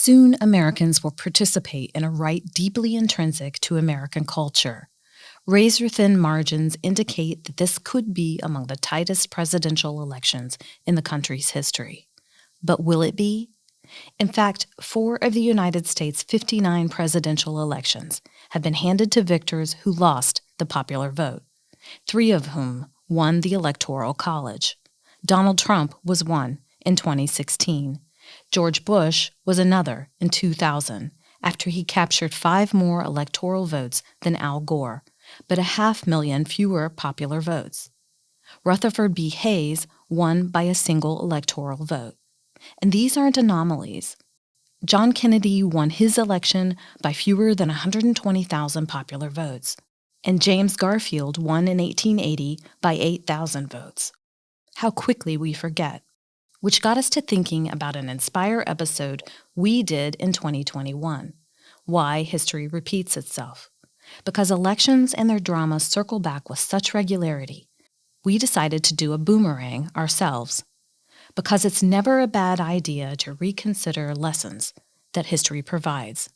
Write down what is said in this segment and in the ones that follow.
Soon, Americans will participate in a right deeply intrinsic to American culture. Razor-thin margins indicate that this could be among the tightest presidential elections in the country's history. But will it be? In fact, 4 of the United States' 59 presidential elections have been handed to victors who lost the popular vote, 3 of whom won the Electoral College. Donald Trump was one in 2016. George Bush was another in 2000, after he captured 5 more electoral votes than Al Gore, but 500,000 fewer popular votes. Rutherford B. Hayes won by a single electoral vote. And these aren't anomalies. John Kennedy won his election by fewer than 120,000 popular votes, and James Garfield won in 1880 by 8,000 votes. How quickly we forget. Which got us to thinking about an Inspire episode we did in 2021, Why History Repeats Itself. Because elections and their drama circle back with such regularity, we decided to do a boomerang ourselves. Because it's never a bad idea to reconsider lessons that history provides.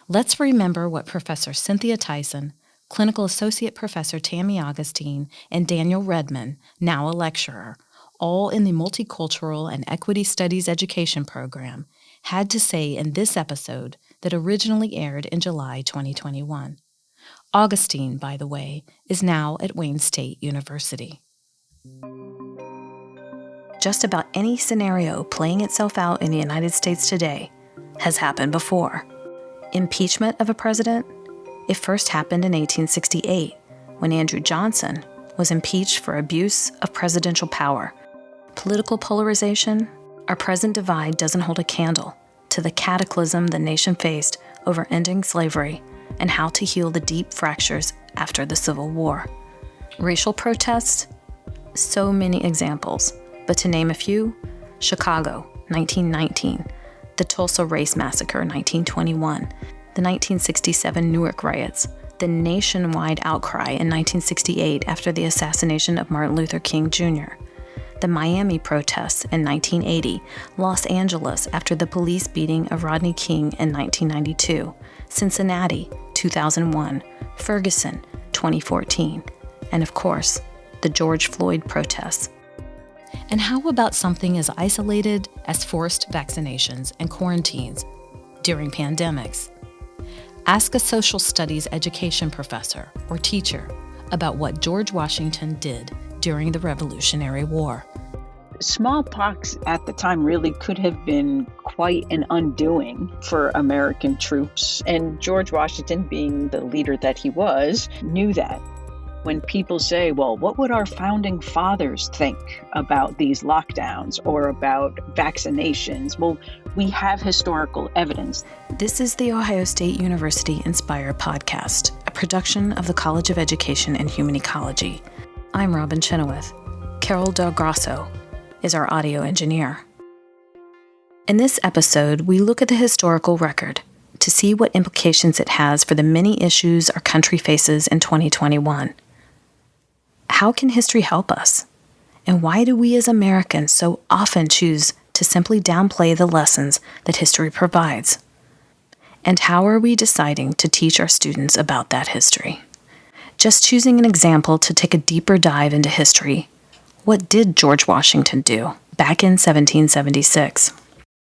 Let's remember what Professor Cynthia Tyson, Clinical Associate Professor Tammy Augustine, and Daniel Redman, now a lecturer, all in the Multicultural and Equity Studies education program, had to say in this episode that originally aired in July 2021. Augustine, by the way, is now at Wayne State University. Just about any scenario playing itself out in the United States today has happened before. Impeachment of a president? It first happened in 1868, when Andrew Johnson was impeached for abuse of presidential power. Political polarization? Our present divide doesn't hold a candle to the cataclysm the nation faced over ending slavery and how to heal the deep fractures after the Civil War. Racial protests? So many examples. But to name a few, Chicago, 1919, the Tulsa Race Massacre, 1921, the 1967 Newark riots, the nationwide outcry in 1968 after the assassination of Martin Luther King Jr., the Miami protests in 1980, Los Angeles after the police beating of Rodney King in 1992, Cincinnati, 2001, Ferguson, 2014, and of course, the George Floyd protests. And how about something as isolated as forced vaccinations and quarantines during pandemics? Ask a social studies education professor or teacher about what George Washington did during the Revolutionary War. Smallpox at the time really could have been quite an undoing for American troops, and George Washington, being the leader that he was, knew that. When people say, well, what would our founding fathers think about these lockdowns or about vaccinations? Well, we have historical evidence. This is the Ohio State University Inspire podcast, a production of the College of Education and Human Ecology. I'm Robin Chenoweth. Carol Del Grosso is our audio engineer. In this episode, we look at the historical record to see what implications it has for the many issues our country faces in 2021. How can history help us? And why do we as Americans so often choose to simply downplay the lessons that history provides? And how are we deciding to teach our students about that history? Just choosing an example to take a deeper dive into history, what did George Washington do back in 1776?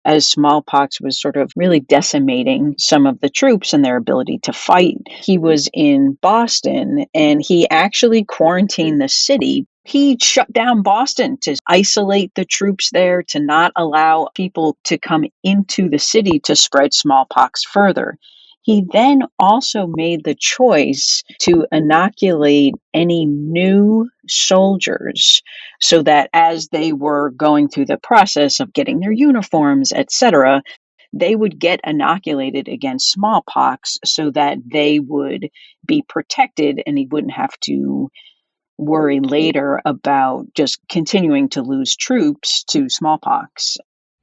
As smallpox was sort of really decimating some of the troops and their ability to fight, he was in Boston and he actually quarantined the city. He shut down Boston to isolate the troops there, to not allow people to come into the city to spread smallpox further. He then also made the choice to inoculate any new soldiers so that as they were going through the process of getting their uniforms, etc., they would get inoculated against smallpox so that they would be protected and he wouldn't have to worry later about just continuing to lose troops to smallpox.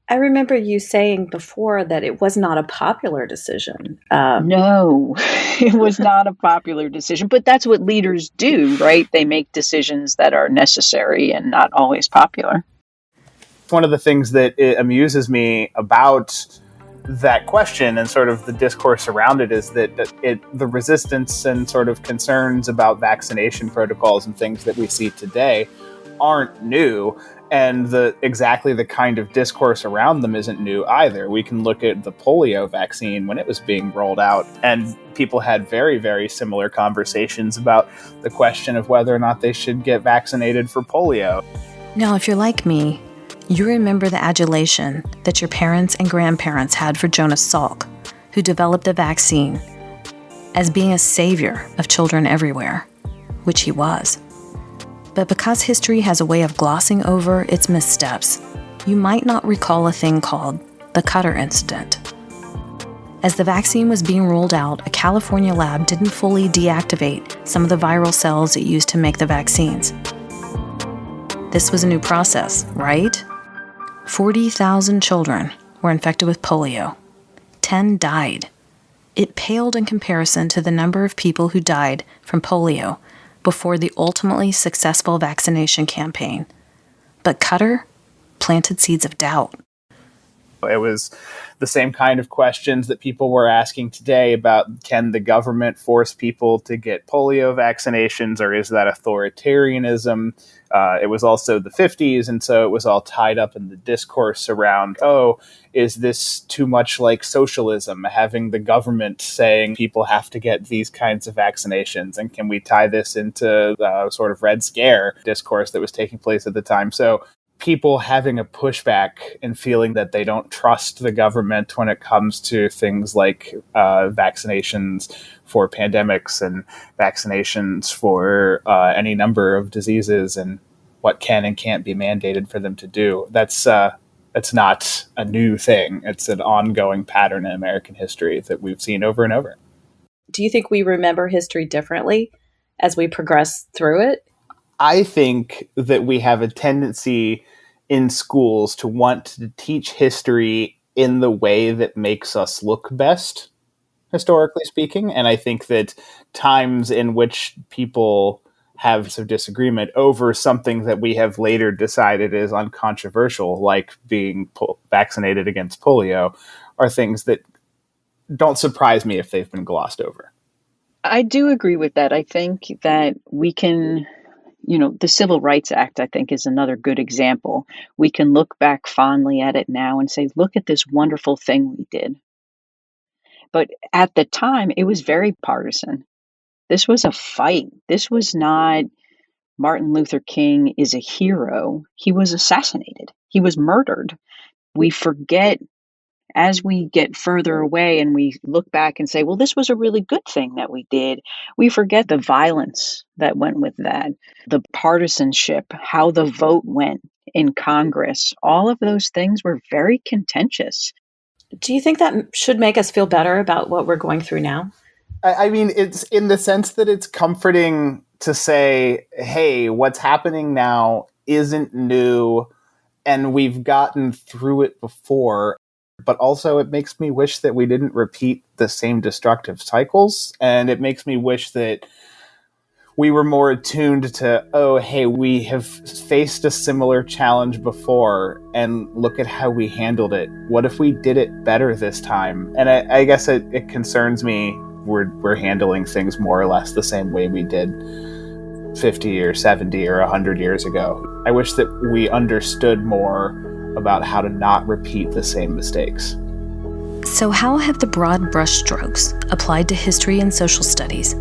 I remember you saying before that it was not a popular decision. No, it was not a popular decision, but that's what leaders do, right? They make decisions that are necessary and not always popular. One of the things that it amuses me about that question and sort of the discourse around it is that the resistance and sort of concerns about vaccination protocols and things that we see today aren't new, and exactly the kind of discourse around them isn't new either. We can look at the polio vaccine when it was being rolled out, and people had very, very similar conversations about the question of whether or not they should get vaccinated for polio. Now, if you're like me, you remember the adulation that your parents and grandparents had for Jonas Salk, who developed the vaccine, as being a savior of children everywhere, which he was. But because history has a way of glossing over its missteps, you might not recall a thing called the Cutter incident. As the vaccine was being rolled out, a California lab didn't fully deactivate some of the viral cells it used to make the vaccines. This was a new process, right? 40,000 children were infected with polio. 10 died. It paled in comparison to the number of people who died from polio before the ultimately successful vaccination campaign. But Cutter planted seeds of doubt. It was the same kind of questions that people were asking today about, can the government force people to get polio vaccinations, or is that authoritarianism? It was also the 50s, and so it was all tied up in the discourse around, is this too much like socialism, having the government saying people have to get these kinds of vaccinations, and can we tie this into the sort of Red Scare discourse that was taking place at the time? So people having a pushback and feeling that they don't trust the government when it comes to things like vaccinations for pandemics and vaccinations for any number of diseases, and what can and can't be mandated for them to do. That's not a new thing. It's an ongoing pattern in American history that we've seen over and over. Do you think we remember history differently as we progress through it? I think that we have a tendency in schools to want to teach history in the way that makes us look best, historically speaking. And I think that times in which people have some disagreement over something that we have later decided is uncontroversial, like being vaccinated against polio, are things that don't surprise me if they've been glossed over. I do agree with that. I think that we can, the Civil Rights Act, I think, is another good example. We can look back fondly at it now and say, look at this wonderful thing we did. But at the time, it was very partisan. This was a fight. This was not Martin Luther King is a hero. He was assassinated. He was murdered. We forget as we get further away and we look back and say, well, this was a really good thing that we did. We forget the violence that went with that, the partisanship, how the vote went in Congress. All of those things were very contentious. Do you think that should make us feel better about what we're going through now? I mean, it's in the sense that it's comforting to say, hey, what's happening now isn't new and we've gotten through it before. But also it makes me wish that we didn't repeat the same destructive cycles. And it makes me wish that we were more attuned to, we have faced a similar challenge before and look at how we handled it. What if we did it better this time? And I guess it concerns me we're handling things more or less the same way we did 50 or 70 or 100 years ago. I wish that we understood more about how to not repeat the same mistakes. So how have the broad brushstrokes applied to history and social studies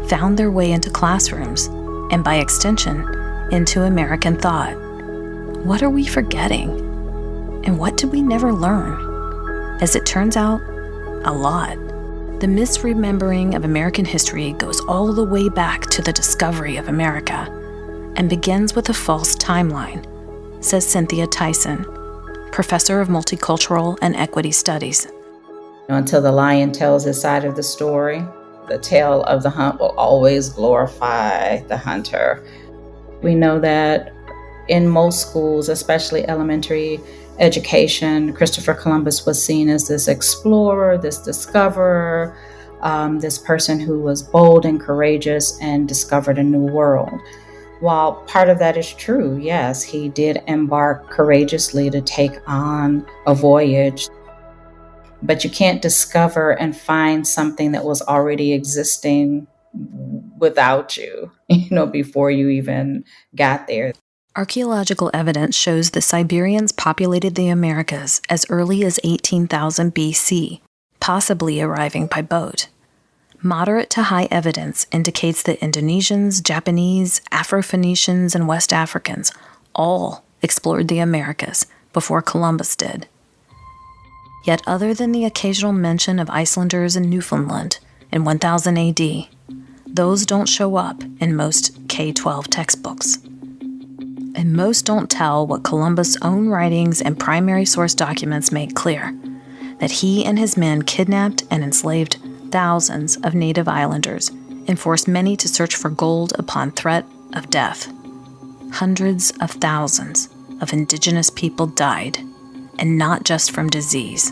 found their way into classrooms and, by extension, into American thought? What are we forgetting? And what did we never learn? As it turns out, a lot. The misremembering of American history goes all the way back to the discovery of America and begins with a false timeline, says Cynthia Tyson, professor of multicultural and equity studies. Until the lion tells his side of the story, the tale of the hunt will always glorify the hunter. We know that in most schools, especially elementary education, Christopher Columbus was seen as this explorer, this discoverer, this person who was bold and courageous and discovered a new world. While part of that is true, yes, he did embark courageously to take on a voyage. but you can't discover and find something that was already existing without you, before you even got there. Archaeological evidence shows the Siberians populated the Americas as early as 18,000 BC, possibly arriving by boat. Moderate to high evidence indicates that Indonesians, Japanese, Afro-Phoenicians, and West Africans all explored the Americas before Columbus did. Yet other than the occasional mention of Icelanders in Newfoundland in 1000 AD, those don't show up in most K-12 textbooks. And most don't tell what Columbus' own writings and primary source documents make clear, that he and his men kidnapped and enslaved thousands of native islanders and forced many to search for gold upon threat of death. Hundreds of thousands of indigenous people died, and not just from disease,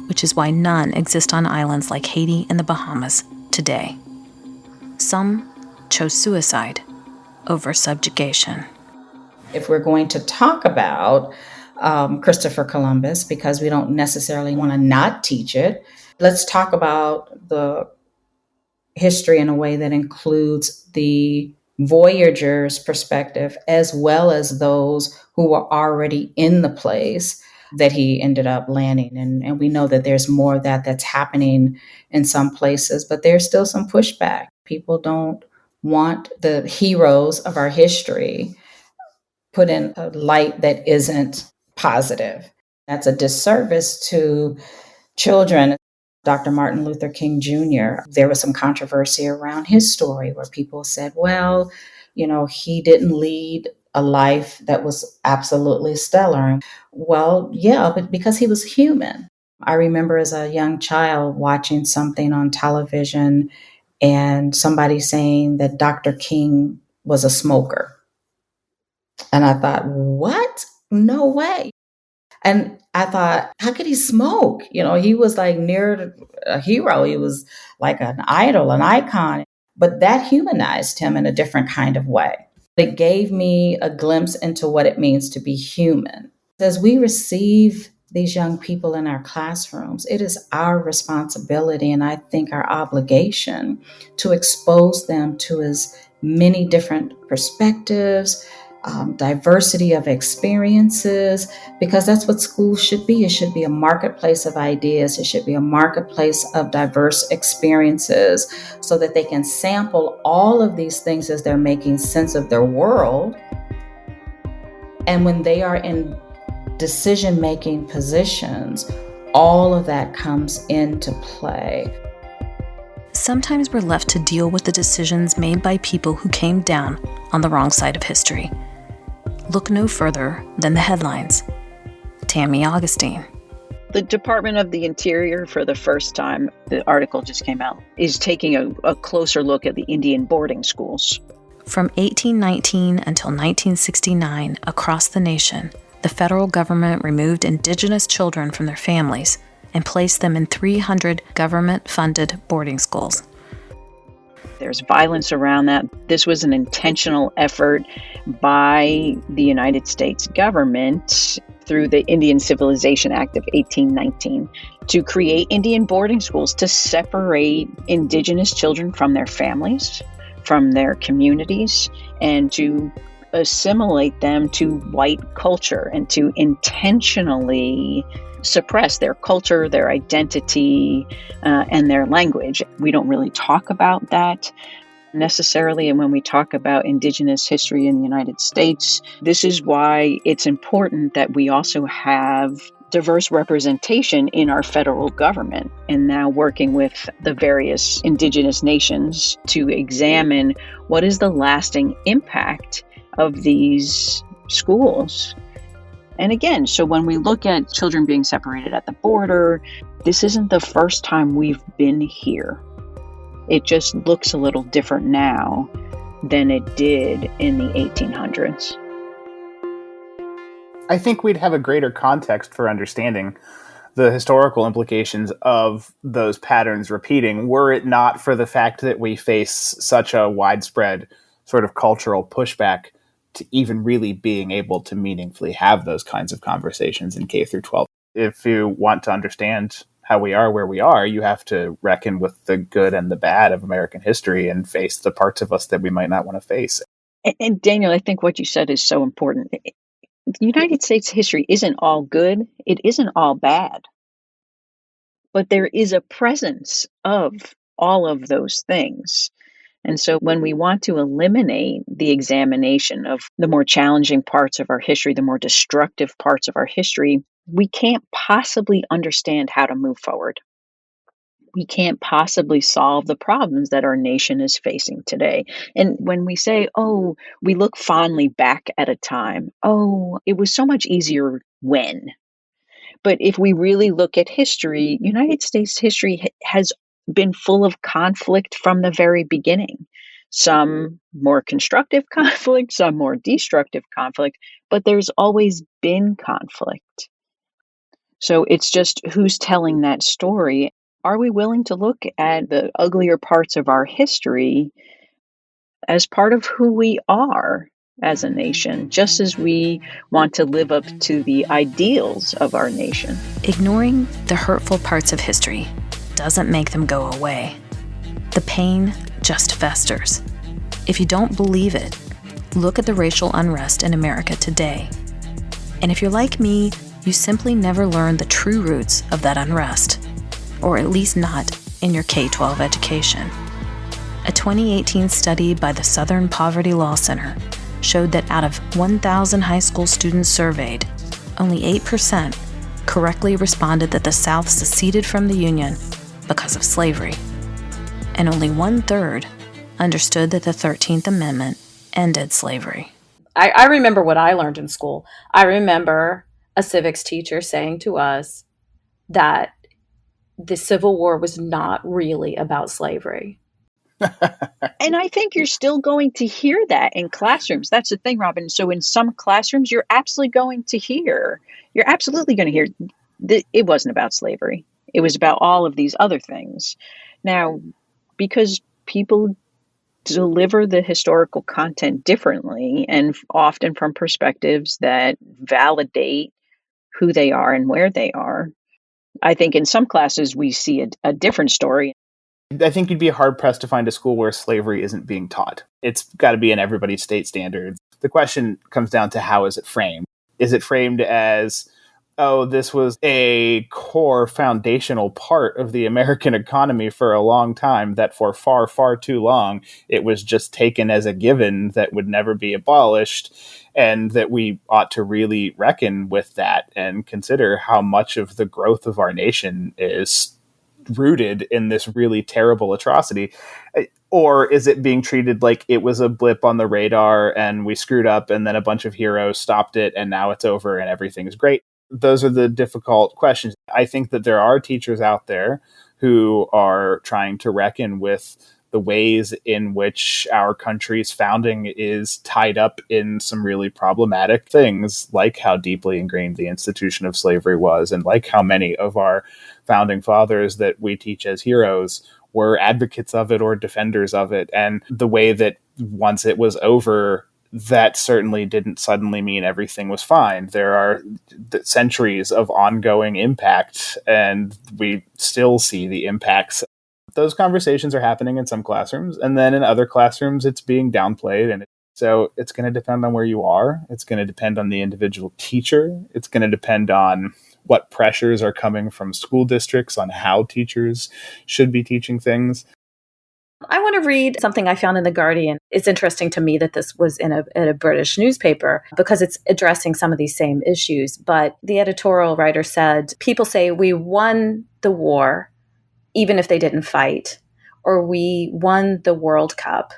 which is why none exist on islands like Haiti and the Bahamas today. Some chose suicide over subjugation. If we're going to talk about Christopher Columbus, because we don't necessarily want to not teach it, let's talk about the history in a way that includes the voyagers' perspective as well as those who were already in the place that he ended up landing. And we know that there's more of that that's happening in some places, but there's still some pushback. People don't want the heroes of our history put in a light that isn't positive. That's a disservice to children. Dr. Martin Luther King Jr., there was some controversy around his story where people said, well, he didn't lead a life that was absolutely stellar. Well, yeah, but because he was human. I remember as a young child watching something on television and somebody saying that Dr. King was a smoker. And I thought, what? No way. And I thought, how could he smoke? He was like near a hero. He was like an idol, an icon. But that humanized him in a different kind of way. It gave me a glimpse into what it means to be human. As we receive these young people in our classrooms, it is our responsibility and I think our obligation to expose them to as many different perspectives, diversity of experiences, because that's what school should be. It should be a marketplace of ideas. It should be a marketplace of diverse experiences so that they can sample all of these things as they're making sense of their world. And when they are in decision-making positions, all of that comes into play. Sometimes we're left to deal with the decisions made by people who came down on the wrong side of history. Look no further than the headlines. Tammy Augustine. The Department of the Interior, for the first time, the article just came out, is taking a closer look at the Indian boarding schools. From 1819 until 1969, across the nation, the federal government removed indigenous children from their families and placed them in 300 government-funded boarding schools. There's violence around that. This was an intentional effort by the United States government through the Indian Civilization Act of 1819 to create Indian boarding schools to separate indigenous children from their families, from their communities, and to assimilate them to white culture and to intentionally suppress their culture, their identity, and their language. We don't really talk about that necessarily. And when we talk about Indigenous history in the United States, this is why it's important that we also have diverse representation in our federal government, and now working with the various Indigenous nations to examine what is the lasting impact of these schools. And again, so when we look at children being separated at the border, this isn't the first time we've been here. It just looks a little different now than it did in the 1800s. I think we'd have a greater context for understanding the historical implications of those patterns repeating, were it not for the fact that we face such a widespread sort of cultural pushback to even really being able to meaningfully have those kinds of conversations in K through 12. If you want to understand how we are where we are, you have to reckon with the good and the bad of American history and face the parts of us that we might not want to face. And Daniel, I think what you said is so important. The United States history isn't all good, it isn't all bad, but there is a presence of all of those things. And so when we want to eliminate the examination of the more challenging parts of our history, the more destructive parts of our history, we can't possibly understand how to move forward. We can't possibly solve the problems that our nation is facing today. And when we say, oh, we look fondly back at a time, oh, it was so much easier when. But if we really look at history, United States history has been full of conflict from the very beginning. Some more constructive conflict, some more destructive conflict, but there's always been conflict. So it's just who's telling that story. Are we willing to look at the uglier parts of our history as part of who we are as a nation, just as we want to live up to the ideals of our nation? Ignoring the hurtful parts of history doesn't make them go away. The pain just festers. If you don't believe it, look at the racial unrest in America today. And if you're like me, you simply never learned the true roots of that unrest, or at least not in your K-12 education. A 2018 study by the Southern Poverty Law Center showed that out of 1,000 high school students surveyed, only 8% correctly responded that the South seceded from the Union because of slavery, and only 1/3 understood that the 13th Amendment ended slavery. I remember what I learned in school. I remember a civics teacher saying to us that the Civil War was not really about slavery. And I think you're still going to hear that in classrooms. That's the thing, Robin. So in some classrooms, you're absolutely going to hear that it wasn't about slavery. It was about all of these other things. Now, because people deliver the historical content differently and often from perspectives that validate who they are and where they are, I think in some classes we see a different story. I think you'd be hard pressed to find a school where slavery isn't being taught. It's got to be in everybody's state standards. The question comes down to how is it framed? Is it framed as, oh, this was a core foundational part of the American economy for a long time, that for far, far too long, it was just taken as a given that would never be abolished, and that we ought to really reckon with that and consider how much of the growth of our nation is rooted in this really terrible atrocity? Or is it being treated like it was a blip on the radar and we screwed up and then a bunch of heroes stopped it and now it's over and everything's great? Those are the difficult questions. I think that there are teachers out there who are trying to reckon with the ways in which our country's founding is tied up in some really problematic things, like how deeply ingrained the institution of slavery was, and like how many of our founding fathers that we teach as heroes were advocates of it or defenders of it, and the way that once it was over, that certainly didn't suddenly mean everything was fine. There are centuries of ongoing impact, and we still see the impacts. Those conversations are happening in some classrooms, and then in other classrooms, it's being downplayed. And so it's going to depend on where you are. It's going to depend on the individual teacher. It's going to depend on what pressures are coming from school districts on how teachers should be teaching things. I want to read something I found in The Guardian. It's interesting to me that this was in a British newspaper because it's addressing some of these same issues. But the editorial writer said, people say we won the war even if they didn't fight, or we won the World Cup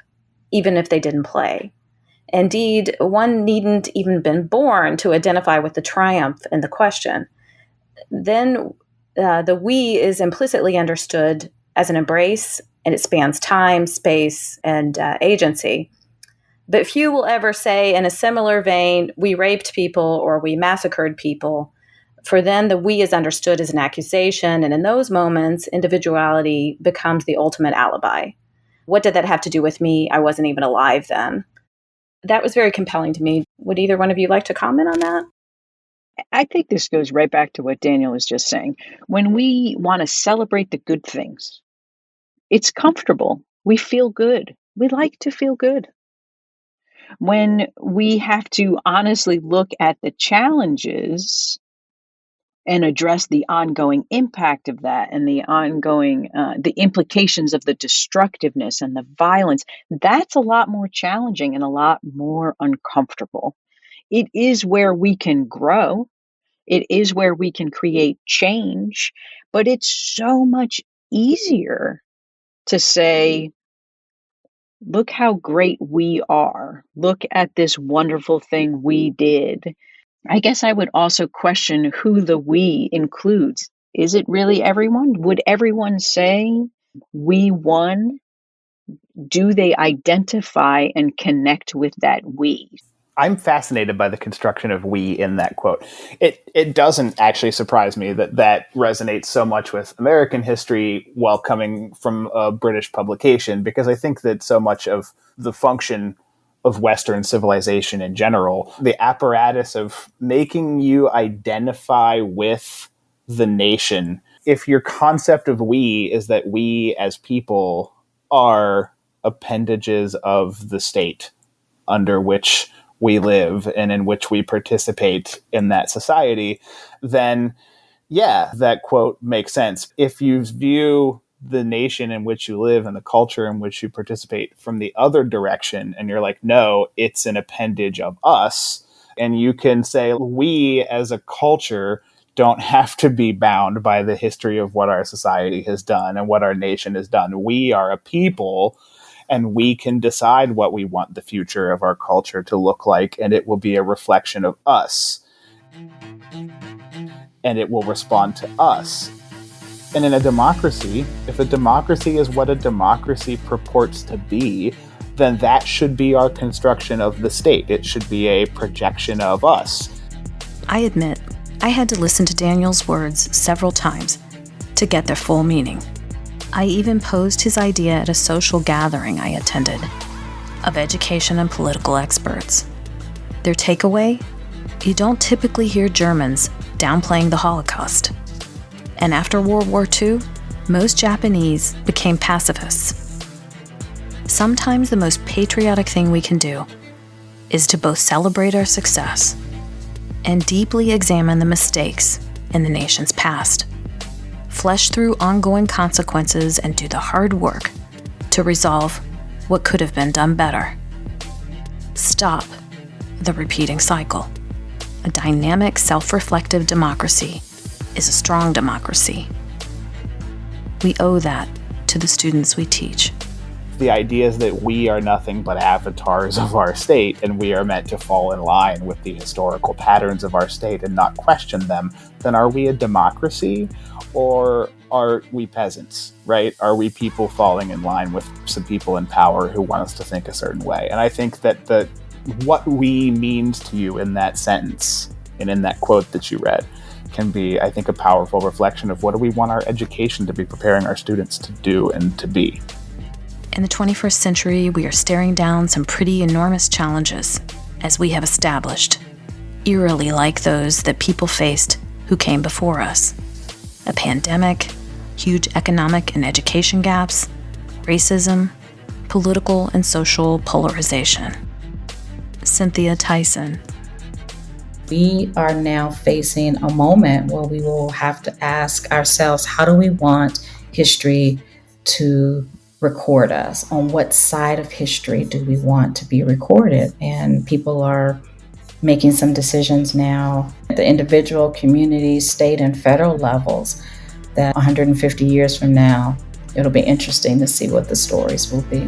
even if they didn't play. Indeed, one needn't even been born to identify with the triumph in the question. Then the we is implicitly understood as an embrace, and it spans time, space, and agency. But few will ever say in a similar vein, we raped people or we massacred people, for then the we is understood as an accusation, and in those moments, individuality becomes the ultimate alibi. What did that have to do with me? I wasn't even alive then. That was very compelling to me. Would either one of you like to comment on that? I think this goes right back to what Daniel was just saying. When we want to celebrate the good things, it's comfortable. We feel good. We like to feel good. When we have to honestly look at the challenges and address the ongoing impact of that and the ongoing the implications of the destructiveness and the violence, that's a lot more challenging and a lot more uncomfortable. It is where we can grow. It is where we can create change, but it's so much easier to say, look how great we are. Look at this wonderful thing we did. I guess I would also question who the we includes. Is it really everyone? Would everyone say we won? Do they identify and connect with that we? I'm fascinated by the construction of we in that quote. It doesn't actually surprise me that that resonates so much with American history while coming from a British publication, because I think that so much of the function of Western civilization in general, the apparatus of making you identify with the nation, if your concept of we is that we as people are appendages of the state under which we live and in which we participate in that society, then yeah, that quote makes sense. If you view the nation in which you live and the culture in which you participate from the other direction, and you're like, no, it's an appendage of us, and you can say, we as a culture don't have to be bound by the history of what our society has done and what our nation has done. We are a people, and we can decide what we want the future of our culture to look like, and it will be a reflection of us. And it will respond to us. And in a democracy, if a democracy is what a democracy purports to be, then that should be our construction of the state. It should be a projection of us. I admit, I had to listen to Daniel's words several times to get their full meaning. I even posed his idea at a social gathering I attended of education and political experts. Their takeaway? You don't typically hear Germans downplaying the Holocaust. And after World War II, most Japanese became pacifists. Sometimes the most patriotic thing we can do is to both celebrate our success and deeply examine the mistakes in the nation's past. Flesh through ongoing consequences and do the hard work to resolve what could have been done better. Stop the repeating cycle. A dynamic, self-reflective democracy is a strong democracy. We owe that to the students we teach. The idea is that we are nothing but avatars of our state, and we are meant to fall in line with the historical patterns of our state and not question them. Then are we a democracy, or are we peasants, right? Are we people falling in line with some people in power who want us to think a certain way? And I think that what we means to you in that sentence and in that quote that you read can be, I think, a powerful reflection of what do we want our education to be preparing our students to do and to be. In the 21st century, we are staring down some pretty enormous challenges, as we have established, eerily like those that people faced who came before us. A pandemic, huge economic and education gaps, racism, political and social polarization. Cynthia Tyson. We are now facing a moment where we will have to ask ourselves, how do we want history to record us? On what side of history do we want to be recorded? And people are making some decisions now at the individual, community, state, and federal levels that 150 years from now, it'll be interesting to see what the stories will be.